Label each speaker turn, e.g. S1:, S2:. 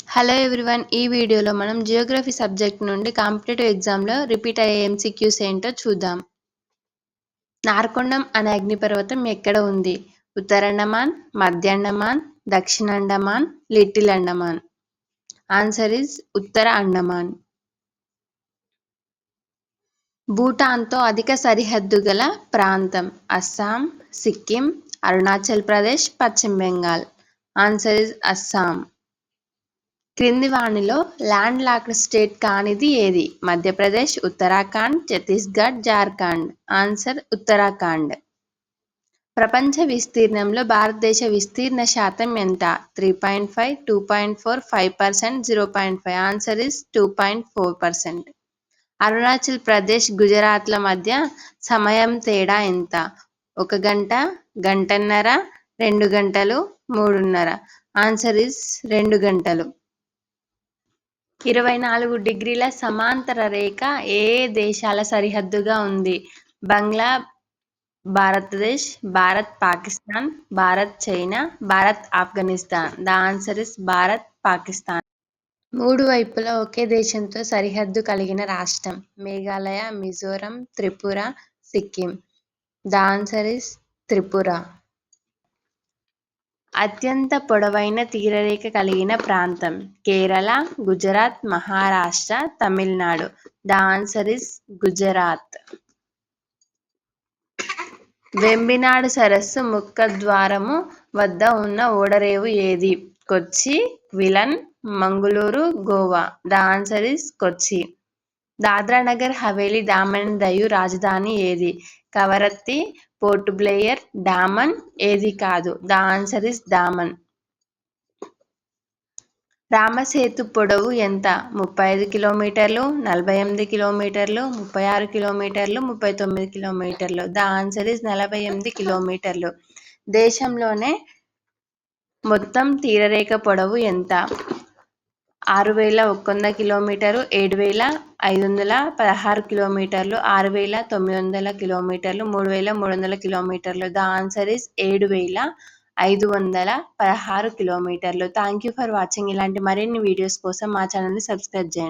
S1: Hello everyone, ఈ వీడియోలో మనం జియోగ్రఫీ సబ్జెక్ట్ నుండి కాంపిటేటివ్ ఎగ్జామ్లో రిపీట్ అయ్యే ఎంసీక్యూస్ ఏంటో చూద్దాం. నార్కొండం అనే అగ్నిపర్వతం ఎక్కడ ఉంది? ఉత్తర అండమాన్, మధ్య అండమాన్, దక్షిణ Andaman, little Andaman. Answer is ఉత్తర అండమాన్. భూటాన్తో అధిక సరిహద్దు గల ప్రాంతం అస్సాం, సిక్కిం, అరుణాచల్ ప్రదేశ్, పశ్చిమ బెంగాల్. Answer is Assam. క్రింది వానిలో ల్యాండ్ లాక్డ్ స్టేట్ కానిది ఏది? మధ్యప్రదేశ్, ఉత్తరాఖండ్, ఛత్తీస్గఢ్, జార్ఖండ్. ఆన్సర్ ఉత్తరాఖండ్. ప్రపంచ విస్తీర్ణంలో భారతదేశ విస్తీర్ణ శాతం ఎంత? 3.5, 2.4, 5%, 0.5. Answer is 2.4%. అరుణాచల్ ప్రదేశ్, గుజరాత్ల మధ్య సమయం తేడా ఎంత? 1 గంట, గంటన్నర, 2 గంటలు, 3:30. ఆన్సర్ ఇస్ 2 గంటలు. 24 డిగ్రీల సమాంతర రేఖ ఏ దేశాల సరిహద్దుగా ఉంది? Bangla Bharatdesh, Bharat Pakistan, Bharat China, Bharat Afghanistan. The answer is Bharat Pakistan. 3 వైపులా ఒకే దేశంతో సరిహద్దు కలిగిన రాష్ట్రం? Meghalaya, Mizoram, Tripura, Sikkim. The answer is Tripura. అత్యంత పొడవైన తీరరేఖ కలిగిన ప్రాంతం? Kerala, Gujarat, Maharashtra, Tamil Nadu. The answer is Gujarat. Vembanad సరస్సు ముఖద్వారము వద్ద ఉన్న ఓడరేవు ఏది? Kochi, Quilon, Mangalore, Goa. The answer is Kochi. Dadra Nagar Haveli, Daman Diu రాజధాని ఏది? కవరత్తి, పోర్ట్ బ్లెయిర్, డామన్. ఏది కాదు? The answer is Daman. Ram Setu పొడవు ఎంత? 35 కిలోమీటర్లు, 48 కిలోమీటర్లు, 36 కిలోమీటర్లు, 39 కిలోమీటర్లు. ద ఆన్సర్ ఇస్ 48 కిలోమీటర్లు. దేశంలోనే మొత్తం తీరరేఖ పొడవు ఎంత? 6,100 కిలోమీటరు, 7,516 కిలోమీటర్లు, 6,900 కిలోమీటర్లు, 3,300 కిలోమీటర్లు. ద ఆన్సర్ ఇస్ 7,516 కిలోమీటర్లు. Thank you for watching. ఇలాంటి మరిన్ని వీడియోస్ కోసం మా ఛానల్ని సబ్స్క్రైబ్ చేయండి.